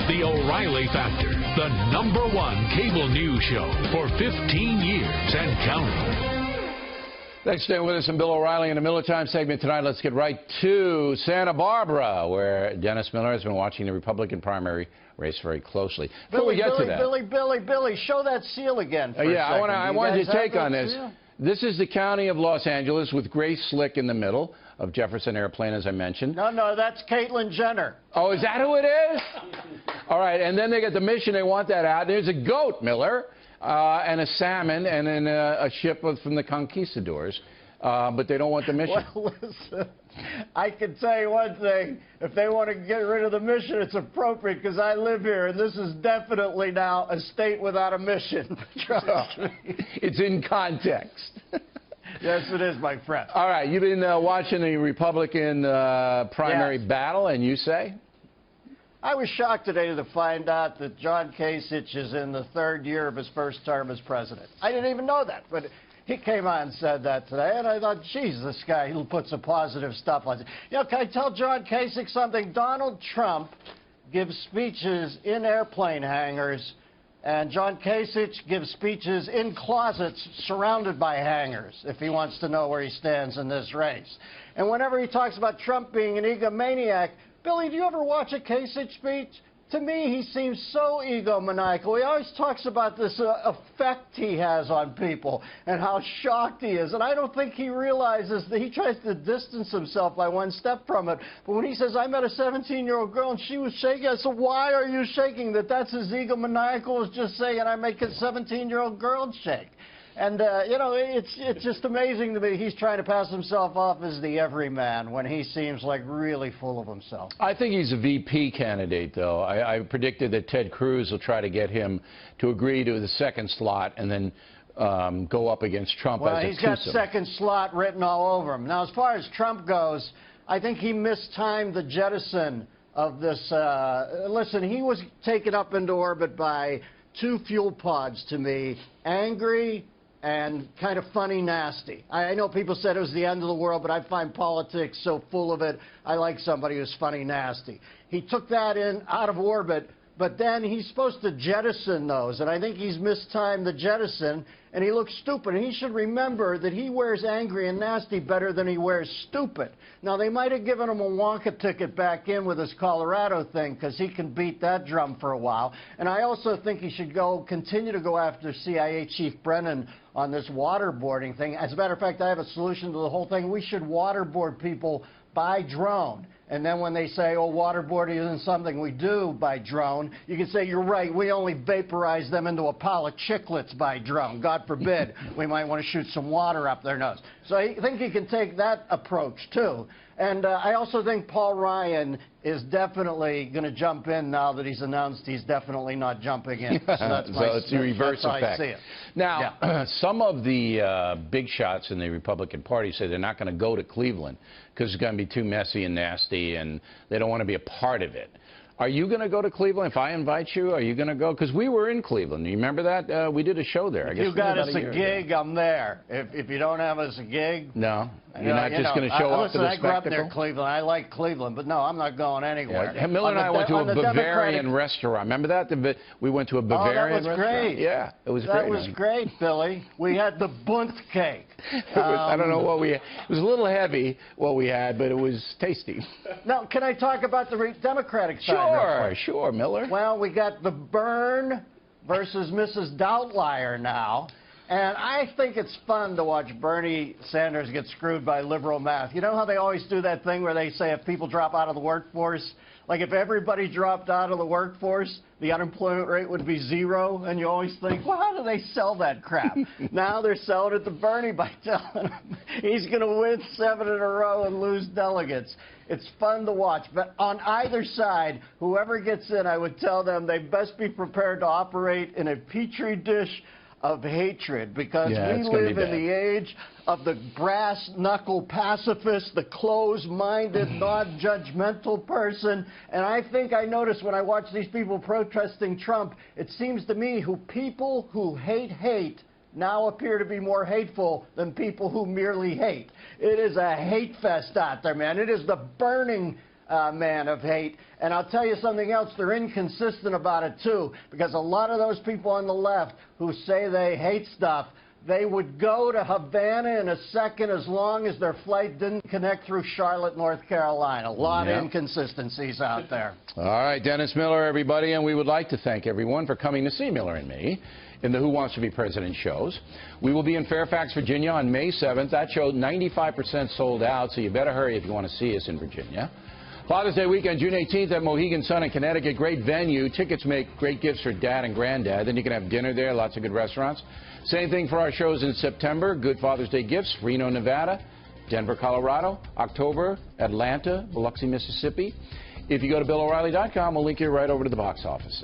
The O'Reilly Factor, the #1 cable news show for 15 years and counting. Thanks for staying with us. I'm Bill O'Reilly in the Miller Time segment tonight. Let's get right to Santa Barbara, where Dennis Miller has been watching the Republican primary race very closely. Before we get to that, Billy, show that seal again. For yeah, a second. I wanted your take on this. Seal? This is the county of Los Angeles with Grace Slick in the middle of Jefferson Airplane, as I mentioned. No, that's Caitlyn Jenner. Oh, is that who it is? All right, and then they get the mission. They want that out. There's a goat, Miller, and a salmon, and then a ship from the conquistadors. But they don't want the mission. Well, listen, I can tell you one thing. If they want to get rid of the mission, it's appropriate because I live here, and this is definitely now a state without a mission. Trust me. It's in context. Yes, it is, my friend. All right, you've been watching the Republican primary battle, and you say? I was shocked today to find out that John Kasich is in the 3rd year of his first term as president. I didn't even know that, but he came on and said that today, and I thought, geez, this guy, he'll put some positive stuff on it. You know, can I tell John Kasich something? Donald Trump gives speeches in airplane hangars, and John Kasich gives speeches in closets surrounded by hangars, if he wants to know where he stands in this race. And whenever he talks about Trump being an egomaniac, Billy, do you ever watch a Kasich speech? To me, he seems so egomaniacal. He always talks about this effect he has on people and how shocked he is. And I don't think he realizes that he tries to distance himself by one step from it. But when he says, I met a 17-year-old girl and she was shaking, I said, why are you shaking? That's as egomaniacal as just saying I make a 17-year-old girl shake. And, you know, it's just amazing to me. He's trying to pass himself off as the everyman when he seems like really full of himself. I think he's a VP candidate, though. I predicted that Ted Cruz will try to get him to agree to the second slot and then go up against Trump as a twosome. Well, he's got second slot written all over him. Now, as far as Trump goes, I think he mistimed the jettison of this. Listen, he was taken up into orbit by 2 fuel pods to me, angry and kind of funny nasty. I know people said it was the end of the world, but I find politics so full of it. I like somebody who's funny nasty. He took that out of orbit, but then he's supposed to jettison those, and I think he's mistimed the jettison, and he looks stupid. And he should remember that he wears angry and nasty better than he wears stupid. Now, they might have given him a Wonka ticket back in with his Colorado thing because he can beat that drum for a while. And I also think he should continue to go after CIA Chief Brennan on this waterboarding thing. As a matter of fact, I have a solution to the whole thing. We should waterboard people by drone. And then when they say, oh, waterboarding isn't something we do by drone, you can say, you're right, we only vaporize them into a pile of chiclets by drone. God forbid, we might want to shoot some water up their nose. So I think he can take that approach, too. And I also think Paul Ryan is definitely going to jump in now that he's announced he's definitely not jumping in. So that's it's the reverse effect. I see it. Now, yeah. Some of the big shots in the Republican Party say they're not going to go to Cleveland because it's going to be too messy and nasty, and they don't want to be a part of it. Are you going to go to Cleveland? If I invite you, are you going to go? Because we were in Cleveland. You remember that? We did a show there. If you got us a gig, I'm there. If you don't have us a gig... No. You're not just going to show up to the spectacle? I grew up near Cleveland. I like Cleveland, but no, I'm not going anywhere. Yeah. Miller and I went to a Bavarian restaurant. Remember that? We went to a Bavarian restaurant. Oh, that was great. Yeah, it was great. That was great, Billy. We had the bunt cake. I don't know what we had. It was a little heavy, what we had, but it was tasty. Now, can I talk about the Democratic side? Sure, Miller. Well, we got the Byrne versus Mrs. Doubtlier now. And I think it's fun to watch Bernie Sanders get screwed by liberal math. You know how they always do that thing where they say if people drop out of the workforce, like if everybody dropped out of the workforce, the unemployment rate would be 0, and you always think, well, how do they sell that crap? Now they're selling it to Bernie by telling him he's going to win 7 in a row and lose delegates. It's fun to watch. But on either side, whoever gets in, I would tell them they best be prepared to operate in a petri dish of hatred, because we live in the age of the brass-knuckle pacifist, the closed-minded, non-judgmental person. And I think I noticed when I watch these people protesting Trump, it seems to me people who hate now appear to be more hateful than people who merely hate. It is a hate fest out there, man. It is the burning man of hate. And I'll tell you something else, they're inconsistent about it too, because a lot of those people on the left who say they hate stuff, they would go to Havana in a second as long as their flight didn't connect through Charlotte, North Carolina. A lot of inconsistencies out there. All right, Dennis Miller, everybody, and we would like to thank everyone for coming to see Miller and me in the Who Wants to Be President shows. We will be in Fairfax, Virginia on May 7th. That show 95% sold out, so you better hurry if you want to see us in Virginia. Father's Day weekend, June 18th at Mohegan Sun in Connecticut. Great venue. Tickets make great gifts for dad and granddad. Then you can have dinner there, lots of good restaurants. Same thing for our shows in September. Good Father's Day gifts, Reno, Nevada, Denver, Colorado. October, Atlanta, Biloxi, Mississippi. If you go to BillO'Reilly.com, we'll link you right over to the box office.